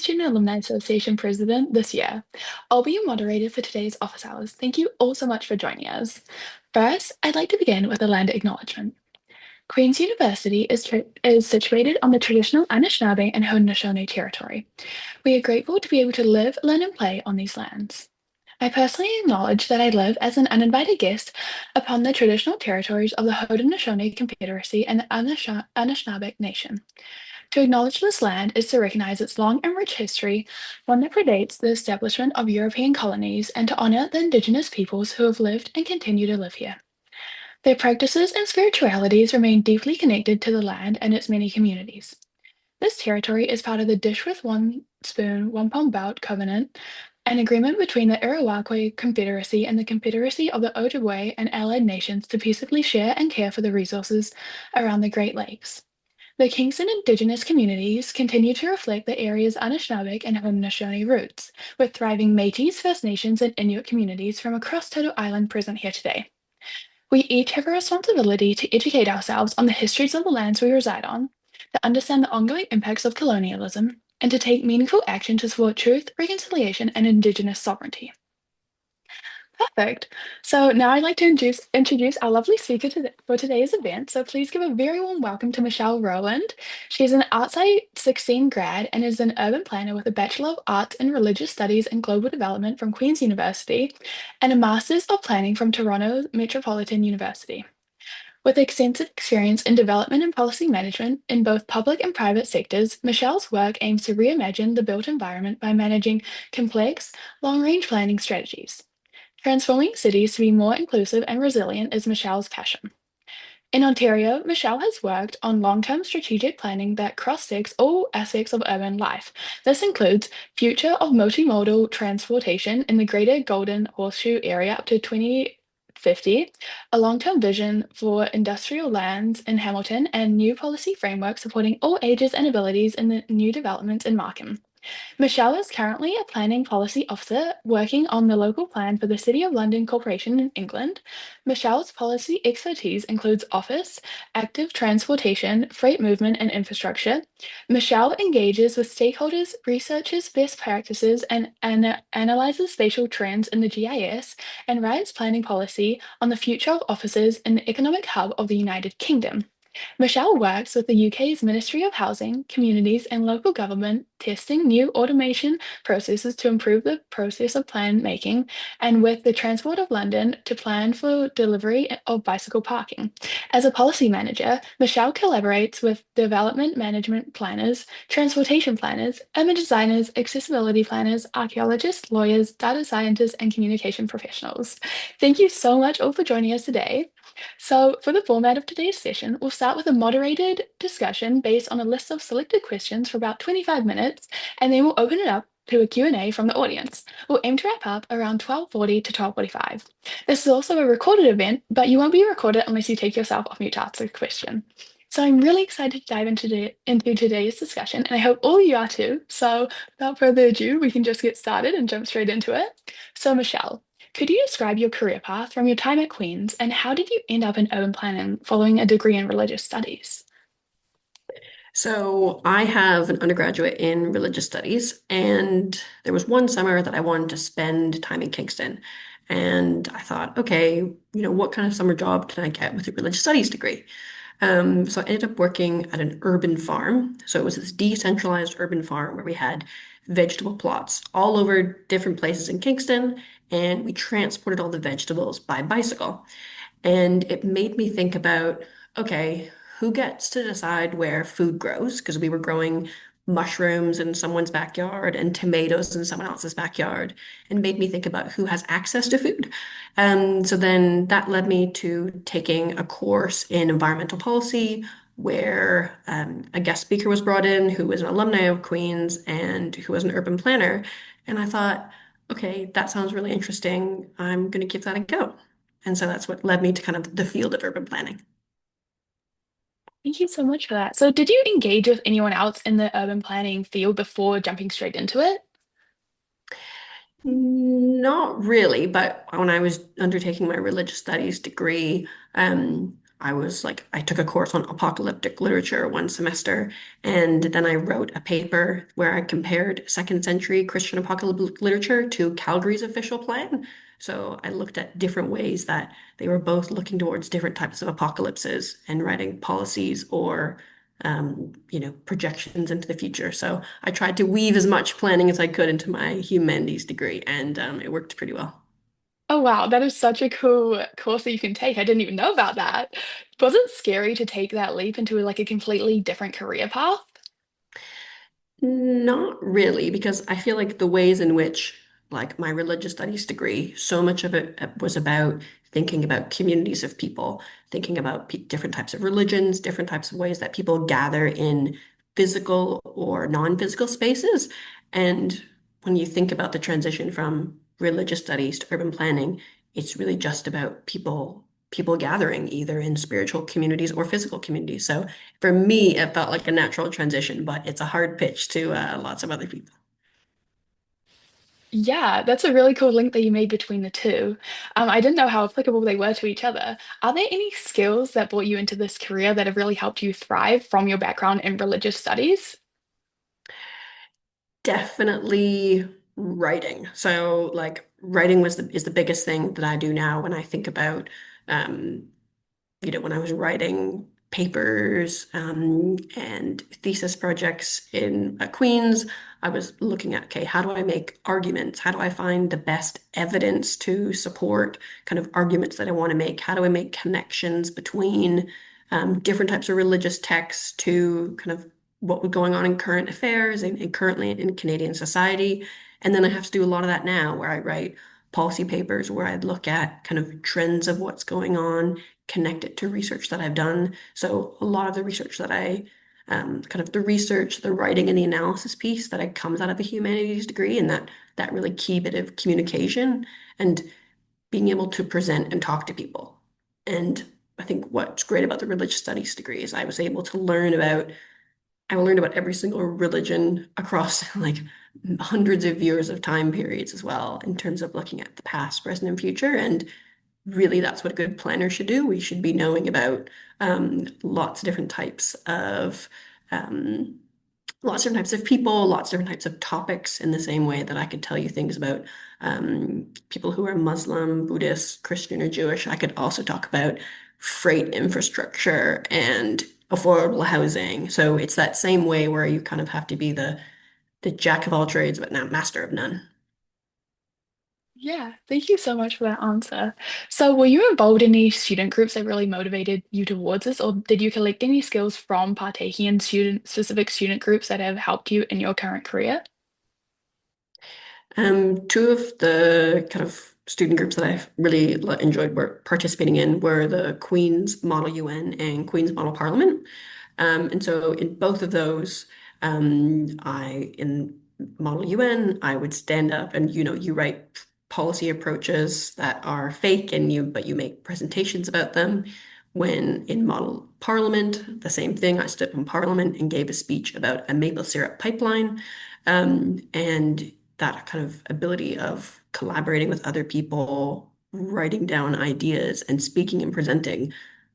Student Alumni Association President this year. I'll be your moderator for today's office hours. Thank you all so much for joining us. First, I'd like to begin with a land acknowledgement. Queen's University is situated on the traditional Anishinaabe and Haudenosaunee territory. We are grateful to be able to live, learn, and play on these lands. I personally acknowledge that I live as an uninvited guest upon the traditional territories of the Haudenosaunee Confederacy and the Anishinaabe Nation. To acknowledge this land is to recognize its long and rich history, one that predates the establishment of European colonies, and to honor the Indigenous peoples who have lived and continue to live here. Their practices and spiritualities remain deeply connected to the land and its many communities. This territory is part of the Dish with One Spoon, One Palm Belt Covenant, an agreement between the Iroquois Confederacy and the Confederacy of the Ojibwe and allied nations to peaceably share and care for the resources around the Great Lakes. The Kingston Indigenous communities continue to reflect the area's Anishinaabeg and Haudenosaunee roots, with thriving Métis, First Nations, and Inuit communities from across Turtle Island present here today. We each have a responsibility to educate ourselves on the histories of the lands we reside on, to understand the ongoing impacts of colonialism, and to take meaningful action to support truth, reconciliation, and Indigenous sovereignty. Perfect. So now I'd like to introduce our lovely speaker for today's event. So please give a very warm welcome to Michelle Rowland. She's an Artsci 16 grad and is an urban planner with a Bachelor of Arts in Religious Studies and Global Development from Queen's University and a Master's of Planning from Toronto Metropolitan University. With extensive experience in development and policy management in both public and private sectors, Michelle's work aims to reimagine the built environment by managing complex, long-range planning strategies. Transforming cities to be more inclusive and resilient is Michelle's passion. In Ontario, Michelle has worked on long-term strategic planning that cross-sects all aspects of urban life. This includes future of multi-modal transportation in the Greater Golden Horseshoe area up to 2050, a long-term vision for industrial lands in Hamilton, and new policy framework supporting all ages and abilities in the new developments in Markham. Michelle is currently a planning policy officer working on the local plan for the City of London Corporation in England. Michelle's policy expertise includes office, active transportation, freight movement, and infrastructure. Michelle engages with stakeholders, researches best practices, and analyzes spatial trends in the GIS, and writes planning policy on the future of offices in the economic hub of the United Kingdom. Michelle works with the UK's Ministry of Housing, Communities and Local Government, testing new automation processes to improve the process of plan making, and with the Transport of London to plan for delivery of bicycle parking. As a policy manager, Michelle collaborates with development management planners, transportation planners, urban designers, accessibility planners, archaeologists, lawyers, data scientists, and communication professionals. Thank you so much all for joining us today. So for the format of today's session, we'll start with a moderated discussion based on a list of selected questions for about 25 minutes, and then we'll open it up to a Q&A from the audience. We'll aim to wrap up around 12:40 to 12:45. This is also a recorded event, but you won't be recorded unless you take yourself off mute to ask a question. So I'm really excited to dive into today's discussion, and I hope all of you are too. So without further ado, we can just get started and jump straight into it. So Michelle, could you describe your career path from your time at Queen's and how did you end up in urban planning following a degree in religious studies? So I have an undergraduate in religious studies, and there was one summer that I wanted to spend time in Kingston. And I thought, okay, what kind of summer job can I get with a religious studies degree? So I ended up working at an urban farm. So it was this decentralized urban farm where we had vegetable plots all over different places in Kingston, and we transported all the vegetables by bicycle. And it made me think about, okay, who gets to decide where food grows? Because we were growing mushrooms in someone's backyard and tomatoes in someone else's backyard, and made me think about who has access to food. So then that led me to taking a course in environmental policy where a guest speaker was brought in who was an alumni of Queen's and who was an urban planner. And I thought, okay, that sounds really interesting. I'm going to give that a go. And so that's what led me to kind of the field of urban planning. Thank you so much for that. So did you engage with anyone else in the urban planning field before jumping straight into it? Not really, but when I was undertaking my religious studies degree, I took a course on apocalyptic literature one semester, and then I wrote a paper where I compared second century Christian apocalyptic literature to Calgary's official plan. So I looked at different ways that they were both looking towards different types of apocalypses and writing policies or projections into the future. So I tried to weave as much planning as I could into my humanities degree, and it worked pretty well. Oh wow, that is such a cool course that you can take. I didn't even know about that. Was it scary to take that leap into like a completely different career path? Not really, because I feel like the ways in which, like my religious studies degree, so much of it was about thinking about communities of people, thinking about pe different types of religions, different types of ways that people gather in physical or non-physical spaces. And when you think about the transition from religious studies to urban planning, it's really just about people gathering either in spiritual communities or physical communities. So for me, it felt like a natural transition, but it's a hard pitch to lots of other people. Yeah, that's a really cool link that you made between the two. I didn't know how applicable they were to each other. Are there any skills that brought you into this career that have really helped you thrive from your background in religious studies? Definitely writing. So like writing is the biggest thing that I do now when I think about um, when I was writing papers and thesis projects in Queens, I was looking at, okay, how do I make arguments? How do I find the best evidence to support kind of arguments that I want to make? How do I make connections between different types of religious texts to kind of what was going on in current affairs and currently in Canadian society? And then I have to do a lot of that now where I write policy papers where I'd look at kind of trends of what's going on, connect it to research that I've done. So a lot of the research that kind of the research, the writing and the analysis piece that I comes out of a humanities degree and that really key bit of communication and being able to present and talk to people. And I think what's great about the religious studies degree is I learned about every single religion across like hundreds of years of time periods as well in terms of looking at the past, present, and future. And really that's what a good planner should do. We should be knowing about lots of different types of um, lots of different types of people, lots of different types of topics in the same way that I could tell you things about people who are Muslim, Buddhist, Christian, or Jewish. I could also talk about freight infrastructure and affordable housing. So it's that same way where you kind of have to be the jack of all trades, but not master of none. Yeah, thank you so much for that answer. So, were you involved in any student groups that really motivated you towards this, or did you collect any skills from partaking in specific student groups that have helped you in your current career? Two of the kind of student groups that I've really enjoyed participating in were the Queen's Model UN and Queen's Model Parliament. And so in both of those, in Model UN, I would stand up and, you write policy approaches that are fake but you make presentations about them. When in Model Parliament, the same thing, I stood up in Parliament and gave a speech about a maple syrup pipeline. And that kind of ability of collaborating with other people, writing down ideas and speaking and presenting.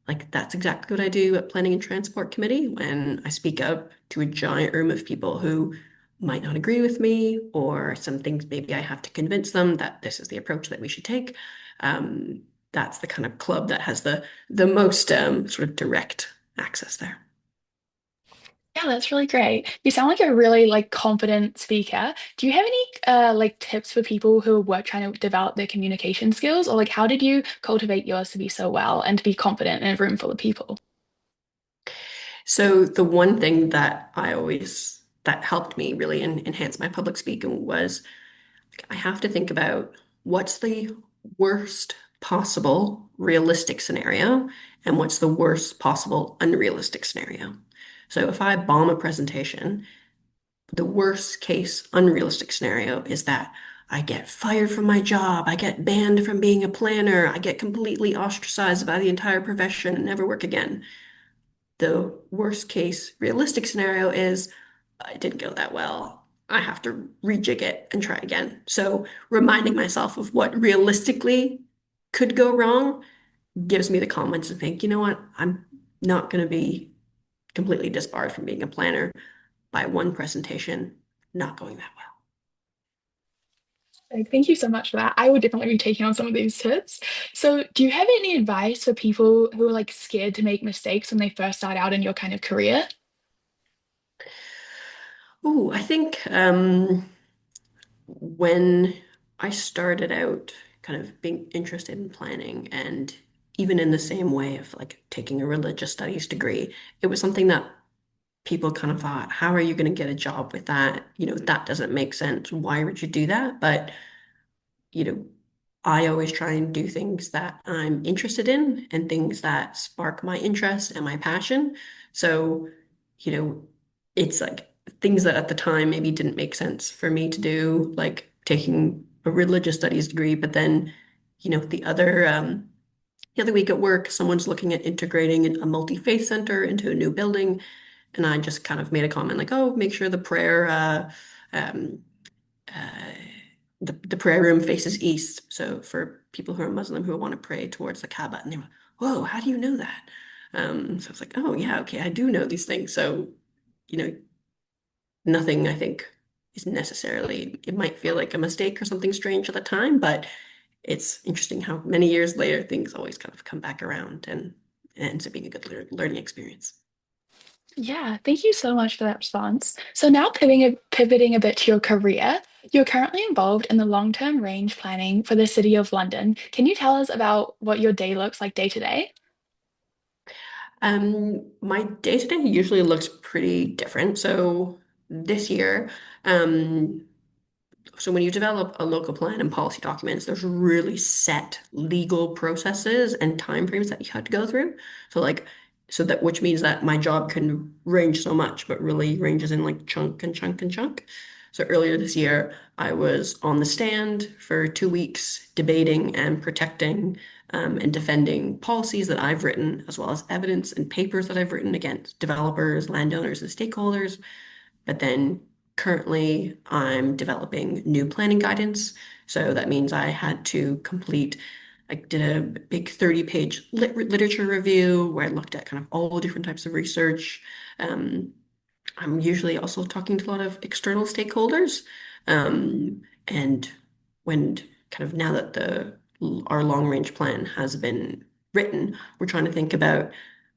Like that's exactly what I do at Planning and Transport Committee when I speak up to a giant room of people who might not agree with me, or some things maybe I have to convince them that this is the approach that we should take. That's the kind of club that has the most sort of direct access there. Yeah, that's really great. You sound like a really like confident speaker. Do you have any like tips for people who were trying to develop their communication skills, or like how did you cultivate yours to be so well and to be confident in a room full of people? So the one thing that helped me really enhance my public speaking was I have to think about what's the worst possible realistic scenario and what's the worst possible unrealistic scenario. So if I bomb a presentation, the worst case unrealistic scenario is that I get fired from my job, I get banned from being a planner, I get completely ostracized by the entire profession and never work again. The worst case realistic scenario is it didn't go that well. I have to rejig it and try again. So reminding myself of what realistically could go wrong gives me the confidence to think, you know what, I'm not going to be completely disbarred from being a planner by one presentation not going that well. Like, thank you so much for that. I would definitely be taking on some of these tips. So, do you have any advice for people who are like scared to make mistakes when they first start out in your kind of career? Ooh, I think when I started out kind of being interested in planning and even in the same way of like taking a religious studies degree, it was something that people kind of thought, how are you going to get a job with that? That doesn't make sense. Why would you do that? But you know, I always try and do things that I'm interested in and things that spark my interest and my passion. So, you know, it's like things that at the time maybe didn't make sense for me to do, like taking a religious studies degree, but then, the other week at work, someone's looking at integrating a multi-faith center into a new building, and I just kind of made a comment like, "Oh, make sure the um, uh, the prayer room faces east. So for people who are Muslim who want to pray towards the Kaaba, and they were, whoa, how do you know that? So I was like, oh yeah, okay, I do know these things. So, you know, nothing I think is necessarily, it might feel like a mistake or something strange at the time, but it's interesting how many years later things always kind of come back around and it ends up being a good learning experience. Yeah, thank you so much for that response. So now pivoting a bit to your career, you're currently involved in the long-term range planning for the City of London. Can you tell us about what your day looks like day to day? My day-to-day usually looks pretty different. So this year, um, so when you develop a local plan and policy documents, there's really set legal processes and timeframes that you have to go through. So like, so that which means that my job can range so much, but really ranges in like chunk and chunk and chunk. So earlier this year, I was on the stand for 2 weeks debating and protecting and defending policies that I've written, as well as evidence and papers that I've written against developers, landowners, and stakeholders. But then currently, I'm developing new planning guidance. So that means I had to complete, I did a big 30-page literature review where I looked at kind of all the different types of research. Um, I'm usually also talking to a lot of external stakeholders. And when kind of now that the our long range plan has been written, we're trying to think about,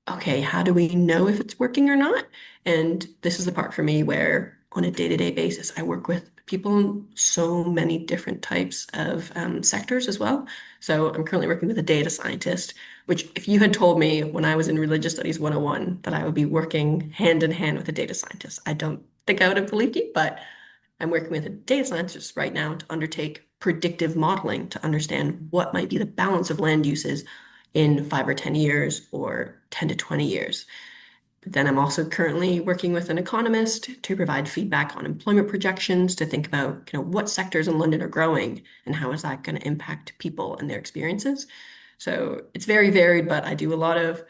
okay, how do we know if it's working or not? And this is the part for me where on a day-to-day basis, I work with people in so many different types of sectors as well. So I'm currently working with a data scientist, which if you had told me when I was in Religious Studies 101 that I would be working hand in hand with a data scientist, I don't think I would have believed you, but I'm working with a data scientist right now to undertake predictive modeling to understand what might be the balance of land uses in 5 or 10 years or 10 to 20 years. But then I'm also currently working with an economist to provide feedback on employment projections to think about, what sectors in London are growing and how is that going to impact people and their experiences. So it's very varied, but I do a lot of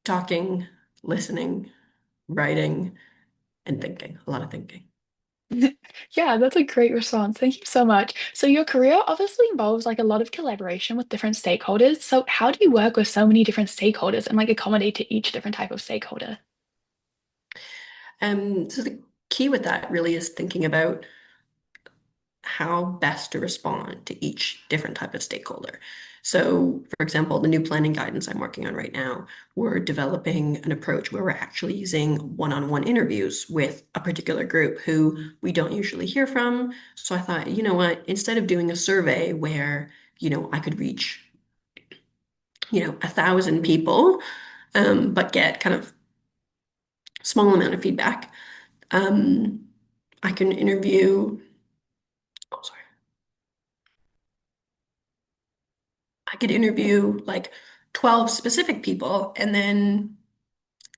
talking, listening, writing, and thinking, a lot of thinking. Yeah, that's a great response. Thank you so much. So your career obviously involves like a lot of collaboration with different stakeholders. So how do you work with so many different stakeholders and like accommodate to each different type of stakeholder? So the key with that really is thinking about how best to respond to each different type of stakeholder. So, for example, the new planning guidance I'm working on right now, we're developing an approach where we're actually using one-on-one interviews with a particular group who we don't usually hear from. So I thought, you know what, instead of doing a survey where, I could reach, 1,000 people, but get kind of small amount of feedback, um, I can interview, oh, sorry. I could interview like 12 specific people and then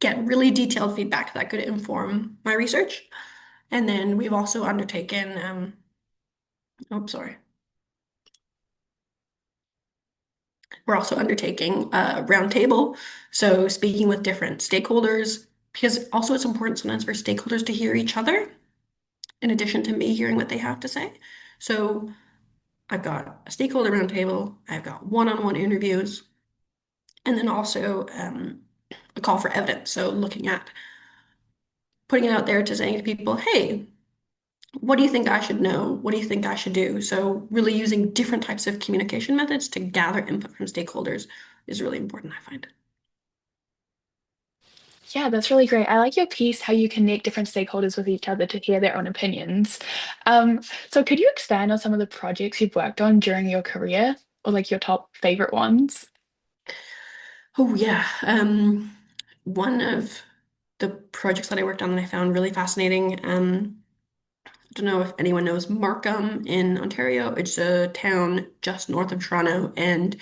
get really detailed feedback that could inform my research. And then we've also undertaken, oh, sorry, we're also undertaking a roundtable. So speaking with different stakeholders, because also it's important sometimes for stakeholders to hear each other in addition to me hearing what they have to say. So I've got a stakeholder roundtable, I've got one-on-one interviews, And then also a call for evidence. So looking at putting it out there to saying to people, hey, what do you think I should know? What do you think I should do? So really using different types of communication methods to gather input from stakeholders is really important, I find. Yeah, that's really great. I like your piece, how you connect different stakeholders with each other to hear their own opinions. Um, so could you expand on some of the projects you've worked on during your career or like your top favorite ones? Oh yeah. One of the projects that I worked on that I found really fascinating. I don't know if anyone knows Markham in Ontario. It's a town just north of Toronto, and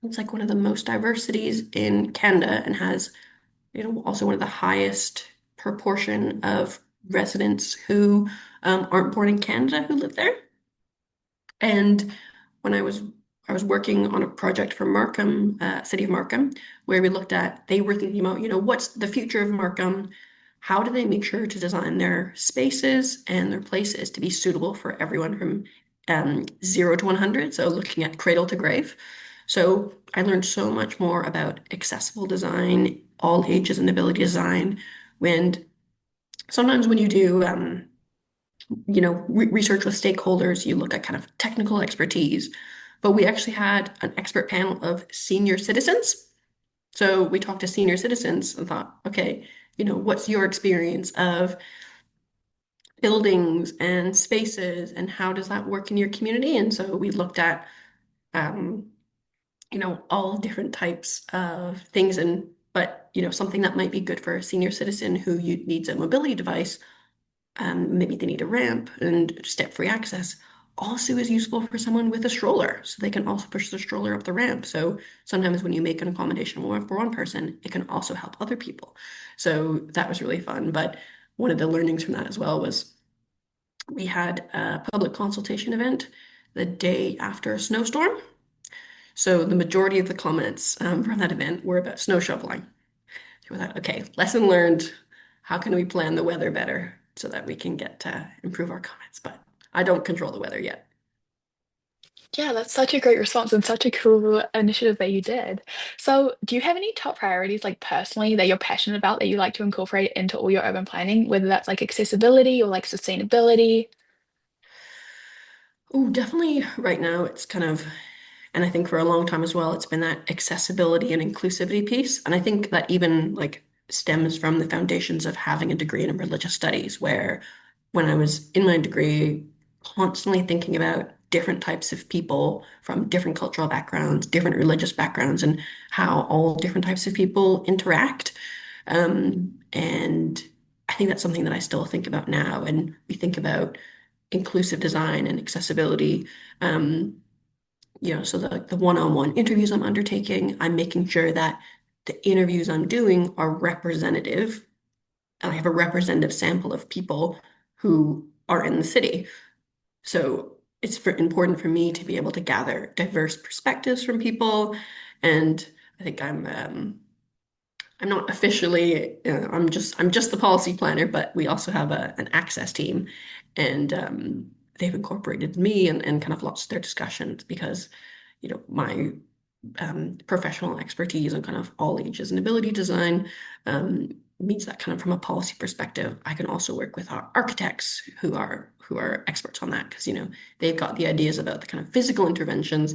it's like one of the most diverse cities in Canada and has, also one of the highest proportion of residents who aren't born in Canada who live there. And when I was working on a project for Markham, City of Markham, where we looked at, they were thinking about, what's the future of Markham? How do they make sure to design their spaces and their places to be suitable for everyone from 0 to 100? So looking at cradle to grave. So I learned so much more about accessible design, all ages and ability design. When sometimes when you do research with stakeholders, you look at kind of technical expertise, but we actually had an expert panel of senior citizens. So we talked to senior citizens and thought, okay, what's your experience of buildings and spaces and how does that work in your community? And so we looked at, um, all different types of things but, something that might be good for a senior citizen who needs a mobility device, maybe they need a ramp and step-free access, also is useful for someone with a stroller. So they can also push the stroller up the ramp. So sometimes when you make an accommodation for one person, it can also help other people. So that was really fun. But one of the learnings from that as well was we had a public consultation event the day after a snowstorm. So the majority of the comments from that event were about snow shoveling. So we thought, okay, lesson learned. How can we plan the weather better so that we can get to improve our comments? But I don't control the weather yet. Yeah, that's such a great response and such a cool initiative that you did. So, do you have any top priorities, like personally, that you're passionate about that you like to incorporate into all your urban planning, whether that's like accessibility or like sustainability? Oh, definitely right now it's kind of, and I think for a long time as well, it's been that accessibility and inclusivity piece. And I think that even like stems from the foundations of having a degree in religious studies, where when I was in my degree, constantly thinking about different types of people from different cultural backgrounds, different religious backgrounds, and how all different types of people interact. And I think that's something that I still think about now. And we think about inclusive design and accessibility. Um, so the one-on-one interviews I'm undertaking, I'm making sure that the interviews I'm doing are representative. And I have a representative sample of people who are in the city. So important for me to be able to gather diverse perspectives from people. And I think I'm not officially, I'm just the policy planner, but we also have an access team, and they've incorporated me and kind of lots of their discussions because, my professional expertise on kind of all ages and ability design means that kind of from a policy perspective, I can also work with our architects who are experts on that because they've got the ideas about the kind of physical interventions,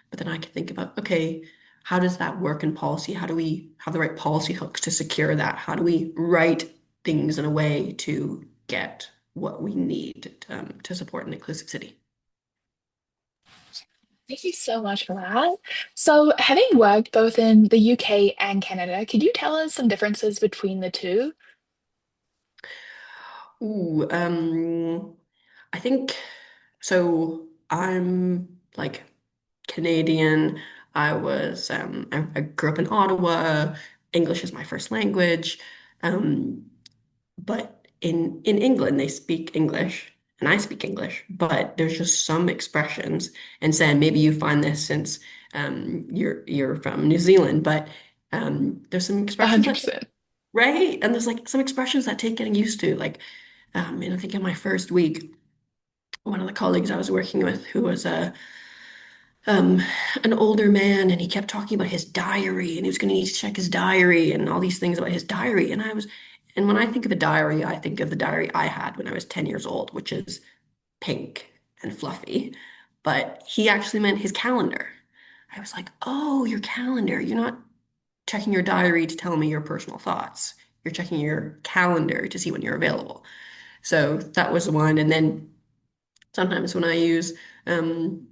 but then I can think about, okay, how does that work in policy? How do we have the right policy hooks to secure that? How do we write things in a way to get what we need to support an inclusive city? Thank you so much for that. So, having worked both in the UK and Canada, could you tell us some differences between the two? Ooh, I think so. I'm like Canadian. I grew up in Ottawa. English is my first language. Um, but in England they speak English and I speak English, but there's just some expressions. And Sam, maybe you find this since you're from New Zealand, but there's some expressions that 100%. right, and there's like some expressions that take getting used to. Like, and I think in my first week, one of the colleagues I was working with, who was um, an older man, and he kept talking about his diary, and he was going to need to check his diary and all these things about his diary. And when I think of a diary, I think of the diary I had when I was 10 years old, which is pink and fluffy. But he actually meant his calendar. I was like, oh, your calendar. You're not checking your diary to tell me your personal thoughts. You're checking your calendar to see when you're available. So that was one. And then sometimes when I use um,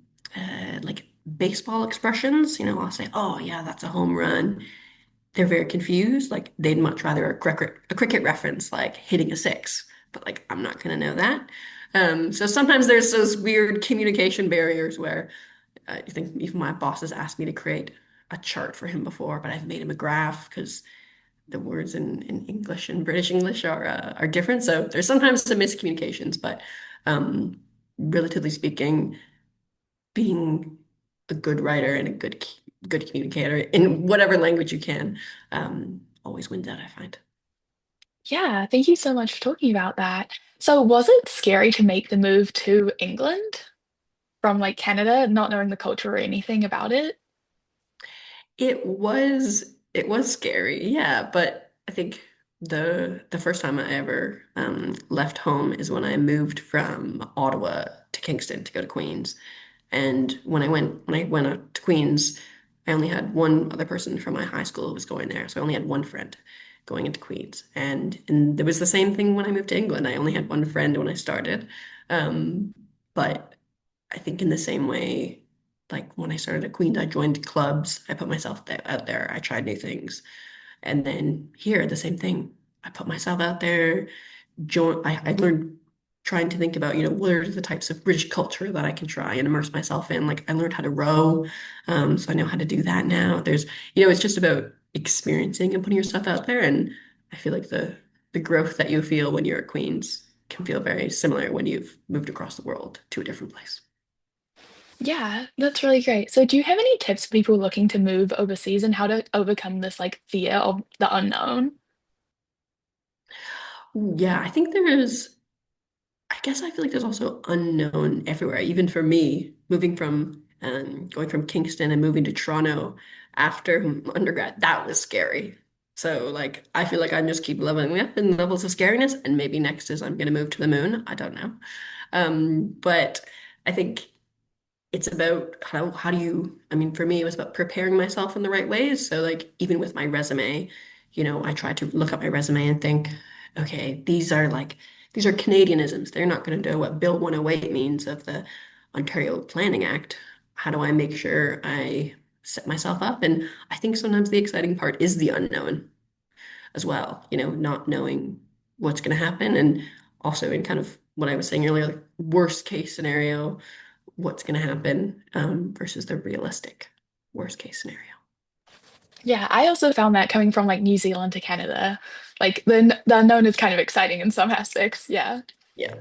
like baseball expressions, I'll say, "Oh yeah, that's a home run." They're very confused. Like they'd much rather a cricket reference, like hitting a six. But like I'm not gonna know that. So sometimes there's those weird communication barriers where I think even my boss has asked me to create a chart for him before, but I've made him a graph because the words in English and British English are different. So there's sometimes some miscommunications, but um, relatively speaking, being a good writer and a good communicator in whatever language you can always wins out, I find. Yeah, thank you so much for talking about that. So, was it scary to make the move to England from like Canada, not knowing the culture or anything about it? It was scary, yeah, but I think the first time I ever left home is when I moved from Ottawa to Kingston to go to Queens. And when I went out to Queens, I only had one other person from my high school who was going there. So I only had one friend going into Queens. And there was the same thing when I moved to England. I only had one friend when I started. Um, but I think in the same way, like when I started at Queens, I joined clubs, I put myself out there, I tried new things. And then here, the same thing. I put myself out there, I learned trying to think about, what are the types of British culture that I can try and immerse myself in. Like I learned how to row, so I know how to do that now. It's just about experiencing and putting yourself out there. And I feel like the growth that you feel when you're at Queens can feel very similar when you've moved across the world to a different place. Yeah, that's really great. So, do you have any tips for people looking to move overseas and how to overcome this like fear of the unknown? Yeah, I guess I feel like there's also unknown everywhere. Even for me, going from Kingston and moving to Toronto after undergrad, that was scary. So like I feel like I just keep leveling up in levels of scariness, and maybe next is I'm gonna move to the moon. I don't know. But I think it's about how do you, I mean, for me, it was about preparing myself in the right ways. So like even with my resume, I try to look up my resume and think, okay, these are Canadianisms. They're not going to know what Bill 108 means of the Ontario Planning Act. How do I make sure I set myself up? And I think sometimes the exciting part is the unknown as well, not knowing what's going to happen. And also in kind of what I was saying earlier, like worst case scenario, what's going to happen versus the realistic worst case scenario. Yeah, I also found that coming from like New Zealand to Canada, like the unknown is kind of exciting in some aspects. Yeah. Yeah.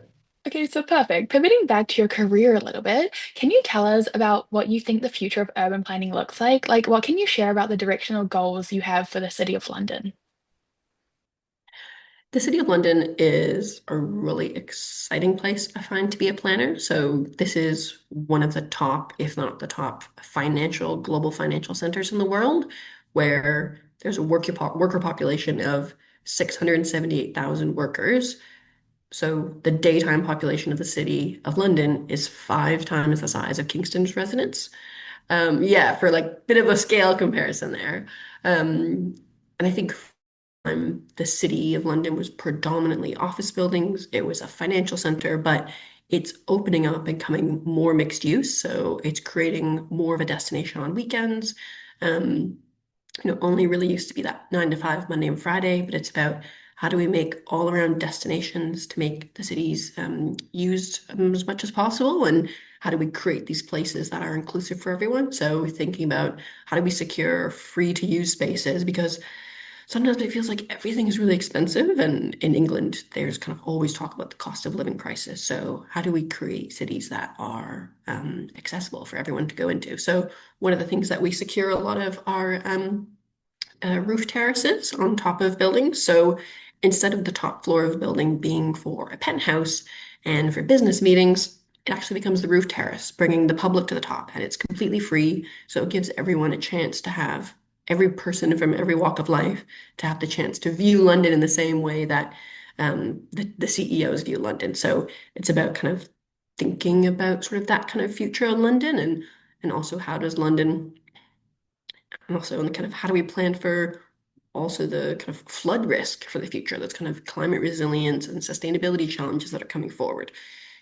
Okay, so perfect. Pivoting back to your career a little bit, can you tell us about what you think the future of urban planning looks like? Like, what can you share about the directional goals you have for the City of London? The City of London is a really exciting place, I find, to be a planner. So this is one of the top, if not the top, global financial centers in the world, where there's a worker population of 678,000 workers. So the daytime population of the City of London is 5 times the size of Kingston's residents. Yeah, for like bit of a scale comparison there. And I think the City of London was predominantly office buildings. It was a financial center, but it's opening up and becoming more mixed use. So it's creating more of a destination on weekends. Um, only really used to be that 9 to 5 Monday and Friday, but it's about how do we make all around destinations to make the cities used as much as possible, and how do we create these places that are inclusive for everyone? So thinking about how do we secure free to use spaces because sometimes it feels like everything is really expensive, and in England, there's kind of always talk about the cost of living crisis. So, how do we create cities that are accessible for everyone to go into? So, one of the things that we secure a lot of are roof terraces on top of buildings. So, instead of the top floor of a building being for a penthouse and for business meetings, it actually becomes the roof terrace, bringing the public to the top, and it's completely free. So it gives everyone a chance to have every person from every walk of life to have the chance to view London in the same way that the CEOs view London. So it's about kind of thinking about sort of that kind of future of London and also how does London and also and kind of how do we plan for also the kind of flood risk for the future, that's kind of climate resilience and sustainability challenges that are coming forward.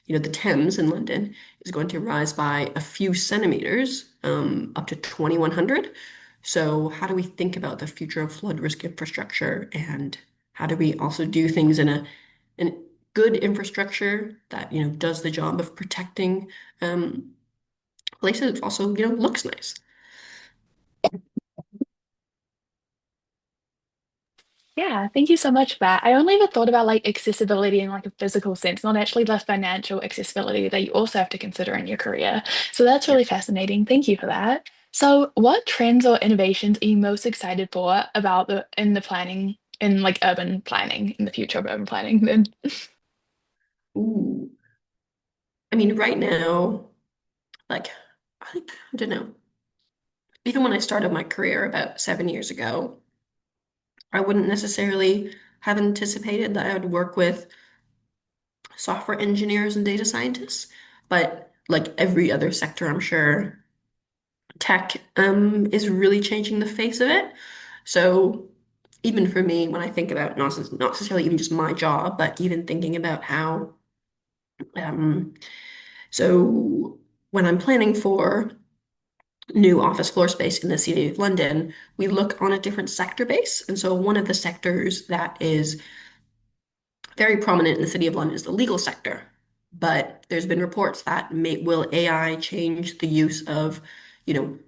The Thames in London is going to rise by a few centimeters, up to 2100. So, how do we think about the future of flood risk infrastructure, and how do we also do things in good infrastructure that does the job of protecting places, also looks nice. Yeah, thank you so much for that. I only ever thought about like accessibility in like a physical sense, not actually the financial accessibility that you also have to consider in your career. So that's Yeah. really fascinating. Thank you for that. So what trends or innovations are you most excited for about the planning in like urban planning in the future of urban planning then? Ooh. I mean, right now, like, I don't know. Even when I started my career about 7 years ago, I wouldn't necessarily have anticipated that I would work with software engineers and data scientists. But like every other sector, I'm sure tech is really changing the face of it. So even for me, when I think about not necessarily even just my job, but even thinking about how um, so when I'm planning for new office floor space in the City of London, we look on a different sector base. And so one of the sectors that is very prominent in the City of London is the legal sector. But there's been reports that will AI change the use of, you know,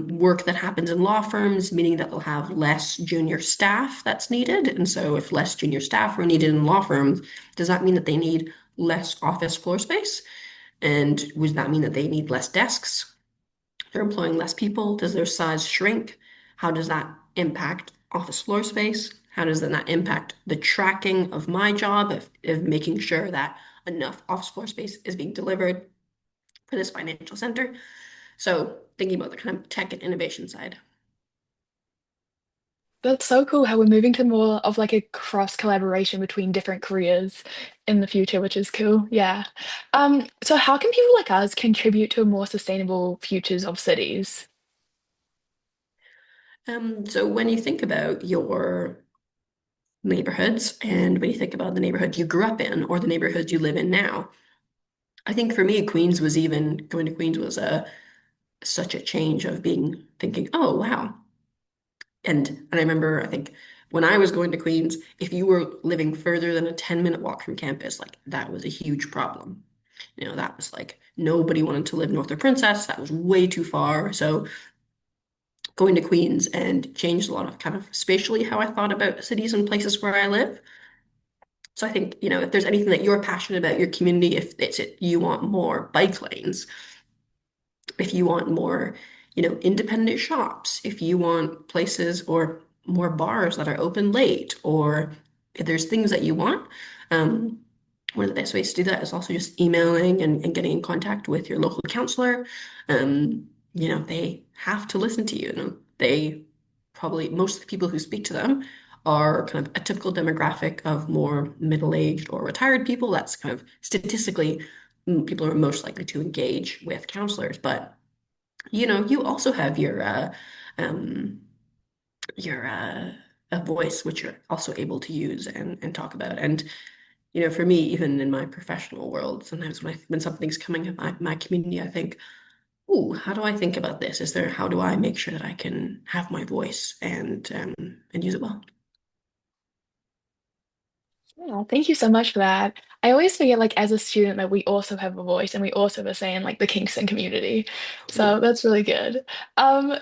work that happens in law firms, meaning that they'll have less junior staff that's needed. And so if less junior staff are needed in law firms, does that mean that they need less office floor space? And does that mean that they need less desks? They're employing less people. Does their size shrink? How does that impact office floor space? How does that not impact the tracking of my job of making sure that enough office floor space is being delivered for this financial center? So thinking about the kind of tech and innovation side. That's so cool how we're moving to more of like a cross collaboration between different careers in the future, which is cool. Yeah. So how can people like us contribute to a more sustainable futures of cities? So when you think about your neighborhoods and when you think about the neighborhood you grew up in or the neighborhoods you live in now, I think for me, going to Queens was such a change of being thinking, oh wow. And I remember, I think when I was going to Queens, if you were living further than a 10-minute walk from campus, like that was a huge problem. That was like nobody wanted to live north of Princess. That was way too far. So going to Queens and changed a lot of kind of spatially how I thought about cities and places where I live. So I think, if there's anything that you're passionate about your community, if you want more bike lanes, if you want more, independent shops, if you want places or more bars that are open late, or if there's things that you want, um, one of the best ways to do that is also just emailing and getting in contact with your local counselor. They have to listen to you. They probably, most of the people who speak to them are kind of a typical demographic of more middle-aged or retired people. That's kind of statistically people are most likely to engage with counselors. But you also have um, your a voice which you're also able to use and talk about. And for me, even in my professional world, sometimes when something's coming in my community, I think, "Ooh, how do I think about this? How do I make sure that I can have my voice and use it well?" Yeah, thank you so much for that. I always forget, like, as a student, that we also have a voice and we also have a say in, like, the Kingston community. So Totally. that's really good.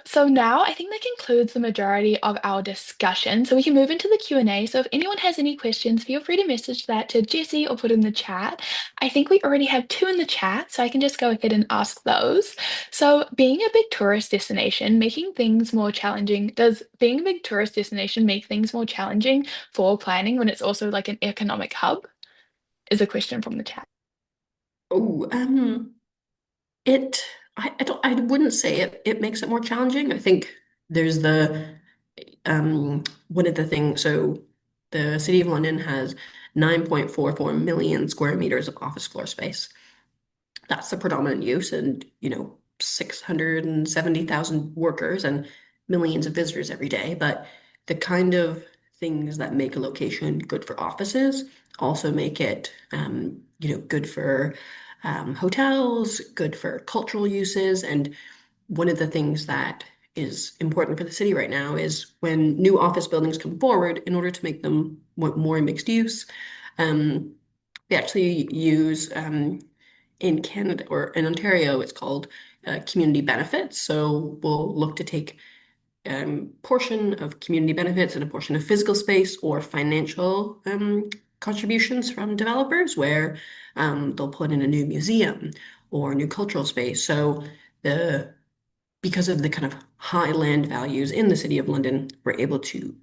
So now I think that concludes the majority of our discussion. So we can move into the Q&A. So if anyone has any questions, feel free to message that to Jesse or put in the chat. I think we already have two in the chat, so I can just go ahead and ask those. So being a big tourist destination, making things more challenging, does being a big tourist destination make things more challenging for planning when it's also like an economic hub? Is a question from the chat. Oh, it I wouldn't say it makes it more challenging. I think there's the one of the things, so the City of London has 9.44 million square meters of office floor space. That's the predominant use, and 670,000 workers and millions of visitors every day. But the kind of things that make a location good for offices also make it good for hotels, good for cultural uses. And one of the things that is important for the city right now is when new office buildings come forward, in order to make them more mixed use, um, they actually use in Canada or in Ontario, it's called community benefits. So we'll look to take portion of community benefits and a portion of physical space or financial contributions from developers where they'll put in a new museum or a new cultural space. So the because of the kind of high land values in the City of London, we're able to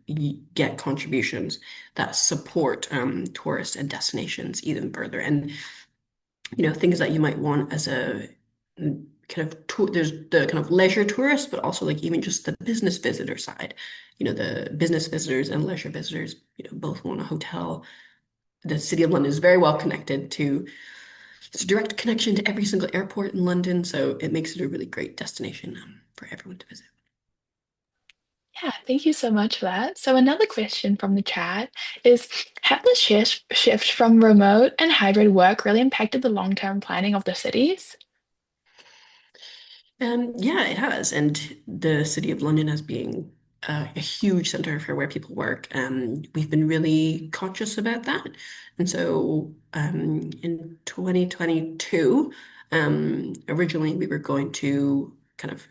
get contributions that support tourists and destinations even further. And things that you might want as a kind of tour, there's the kind of leisure tourist, but also like even just the business visitor side. The business visitors and leisure visitors, both want a hotel. The City of London is very well connected to, it's a direct connection to every single airport in London, so it makes it a really great destination for everyone to visit. Yeah, thank you so much for that. So another question from the chat is, have the shift from remote and hybrid work really impacted the long-term planning of the cities? Yeah, it has. And the City of London as being a huge center for where people work, we've been really conscious about that. And so in 2022, originally we were going to kind of,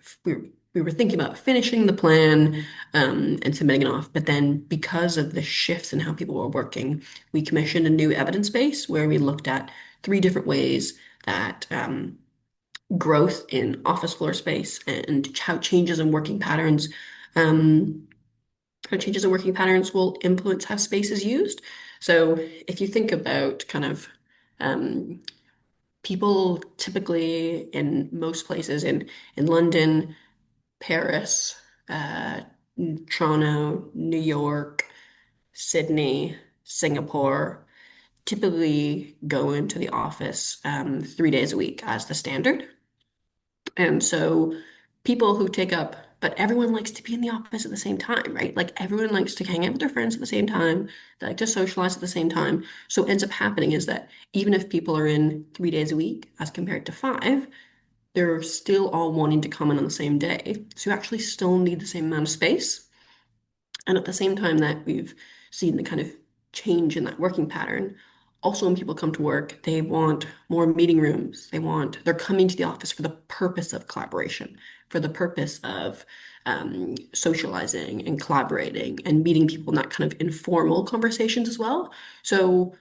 we were thinking about finishing the plan and submitting it off. But then because of the shifts in how people were working, we commissioned a new evidence base where we looked at three different ways that growth in office floor space and um, how changes in working patterns will influence how space is used. So if you think about kind of um, people typically in most places in London, Paris, uh, Toronto, New York, Sydney, Singapore, typically go into the office 3 days a week as the standard. And so people who take up, but everyone likes to be in the office at the same time, right? Like everyone likes to hang out with their friends at the same time. They like to socialize at the same time. So what ends up happening is that even if people are in 3 days a week as compared to five, they're still all wanting to come in on the same day. So you actually still need the same amount of space. And at the same time that we've seen the kind of change in that working pattern, also when people come to work, they want more meeting rooms. They're coming to the office for the purpose of collaboration, for the purpose of socializing and collaborating and meeting people in that kind of informal conversations as well. So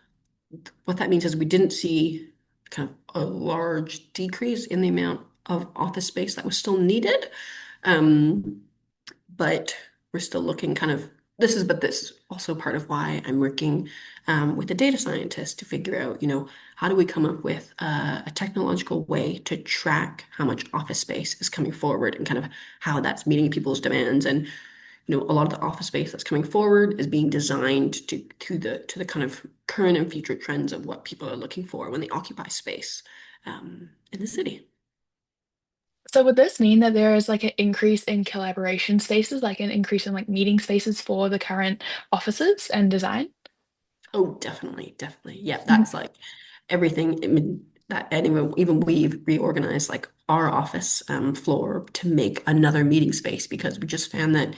what that means is we didn't see kind of a large decrease in the amount of office space that was still needed. Um, but we're still looking kind of this is also part of why I'm working with a data scientist to figure out, how do we come up with a technological way to track how much office space is coming forward and kind of how that's meeting people's demands. And a lot of the office space that's coming forward is being designed to the kind of current and future trends of what people are looking for when they occupy space in the city. So would this mean that there is like an increase in collaboration spaces, like an increase in like meeting spaces for the current offices and design? Oh, definitely, definitely. Yeah, Mhm. that's like everything. I mean, that anyway, even we've reorganized like our office floor to make another meeting space because we just found that,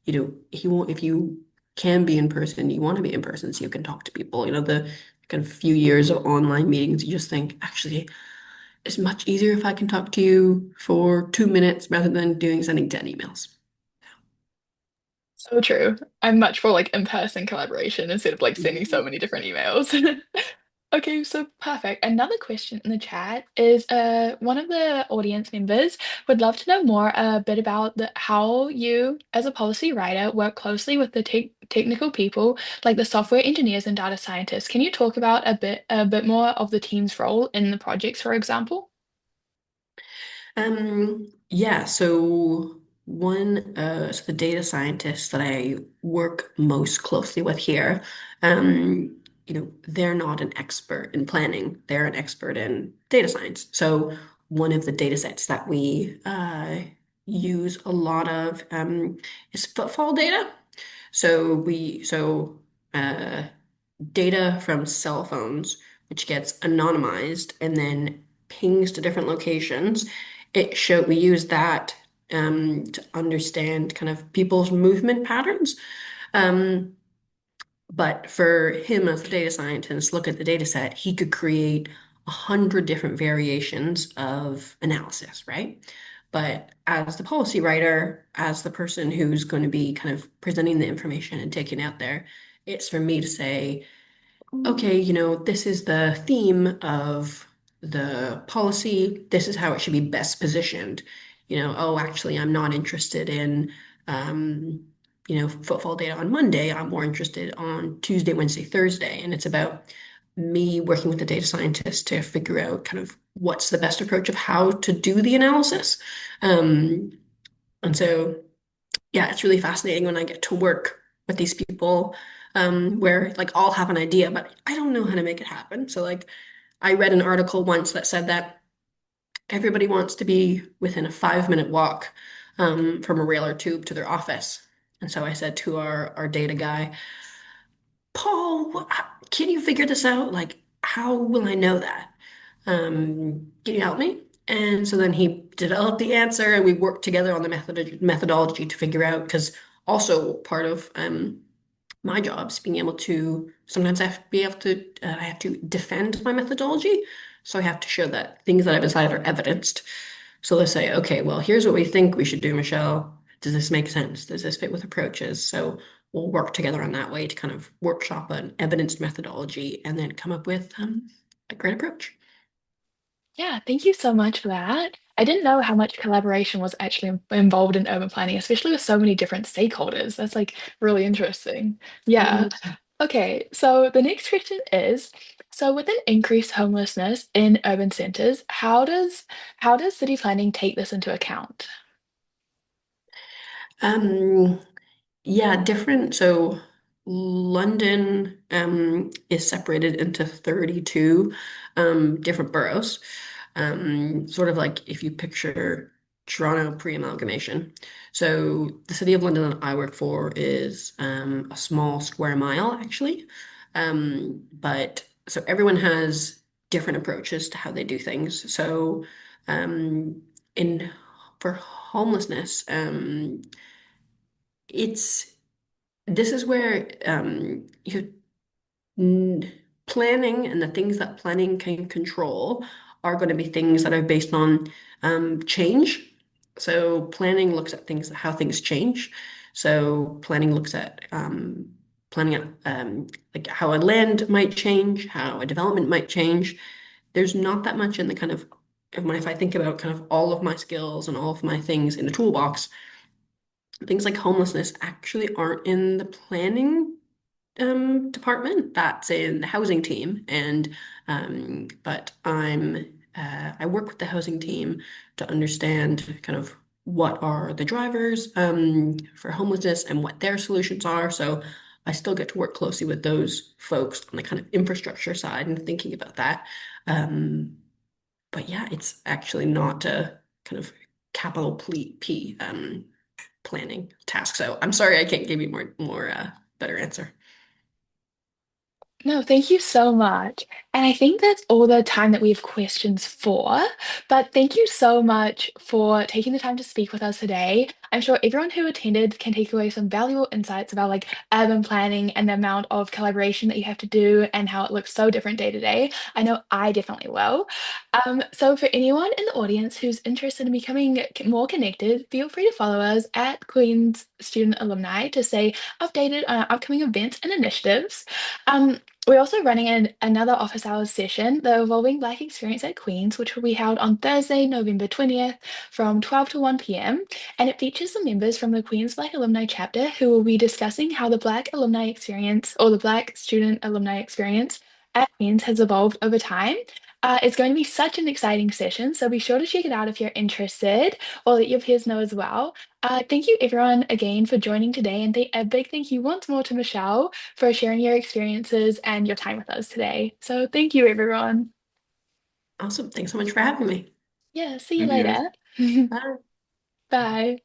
if you can be in person, you want to be in person so you can talk to people. The kind of few years of online meetings, you just think, actually, it's much easier if I can talk to you for 2 minutes rather than sending 10 emails. So true. I'm much for like in-person collaboration instead of like sending so many different emails. Okay, so perfect. Another question in the chat is one of the audience members would love to know more a bit about how you, as a policy writer, work closely with the technical people like the software engineers and data scientists. Can you talk about a bit more of the team's role in the projects, for example? Yeah, so so the data scientists that I work most closely with here, they're not an expert in planning. They're an expert in data science. So one of the data sets that we use a lot of is footfall data. So data from cell phones, which gets anonymized and then pings to different locations. We use that to understand kind of people's movement patterns. Um, but for him as the data scientist, look at the data set, he could create 100 different variations of analysis, right? But as the policy writer, as the person who's going to be kind of presenting the information and taking it out there, it's for me to say, okay, this is the theme of the policy. This is how it should be best positioned. Oh, actually, I'm not interested in, um, footfall data on Monday. I'm more interested on Tuesday, Wednesday, Thursday. And it's about me working with the data scientist to figure out kind of what's the best approach of how to do the analysis. Um, and so yeah, it's really fascinating when I get to work with these people where like all have an idea, but I don't know how to make it happen. So like I read an article once that said that everybody wants to be within a 5-minute walk from a rail or tube to their office. And so I said to our data guy, Paul, can you figure this out? Like, how will I know that? Can you help me? And so then he developed the answer, and we worked together on the methodology to figure out, because also part of my job is being able to sometimes I have to defend my methodology. So I have to show that things that I've decided are evidenced. So let's say, okay, well, here's what we think we should do, Michelle. Does this make sense? Does this fit with approaches? So we'll work together on that way to kind of workshop an evidenced methodology and then come up with a great approach. Yeah, thank you so much for that. I didn't know how much collaboration was actually involved in urban planning, especially with so many different stakeholders. That's like really interesting. Yeah. Mhm. Okay, so the next question is, so with an increased homelessness in urban centers, how does city planning take this into account? Um, Yeah, different. So London is separated into 32 different boroughs. Sort of like if you picture Toronto pre-amalgamation. So the city of London that I work for is a small square mile actually. But so everyone has different approaches to how they do things. So um, in for homelessness, it's this is where n- planning and the things that planning can control are going to be things that are based on change. So planning looks at how things change. So planning looks at planning at like how a land might change, how a development might change. There's not that much in the kind of if I think about kind of all of my skills and all of my things in the toolbox, things like homelessness actually aren't in the planning department. That's in the housing team, and but I work with the housing team to understand kind of what are the drivers for homelessness and what their solutions are. So I still get to work closely with those folks on the kind of infrastructure side and thinking about that. Um, but yeah, it's actually not a kind of capital P planning task. So I'm sorry I can't give you more better answer. No, thank you so much. And I think that's all the time that we have questions for. But thank you so much for taking the time to speak with us today. I'm sure everyone who attended can take away some valuable insights about like urban planning and the amount of collaboration that you have to do and how it looks so different day to day. I know I definitely will. So for anyone in the audience who's interested in becoming more connected, feel free to follow us at Queen's Student Alumni to stay updated on our upcoming events and initiatives. We're also running another office hours session, the Evolving Black Experience at Queen's, which will be held on Thursday, November 20th from 12 to 1 p.m. And it features the members from the Queen's Black Alumni Chapter who will be discussing how the Black alumni experience or the Black student alumni experience at Queen's has evolved over time. It's going to be such an exciting session, so be sure to check it out if you're interested or let your peers know as well. Thank you everyone again for joining today, and a big thank you once more to Michelle for sharing your experiences and your time with us today. So thank you, everyone. Awesome. Thanks so much for having me. Yeah, see you Thank you, guys. later. Bye. Bye.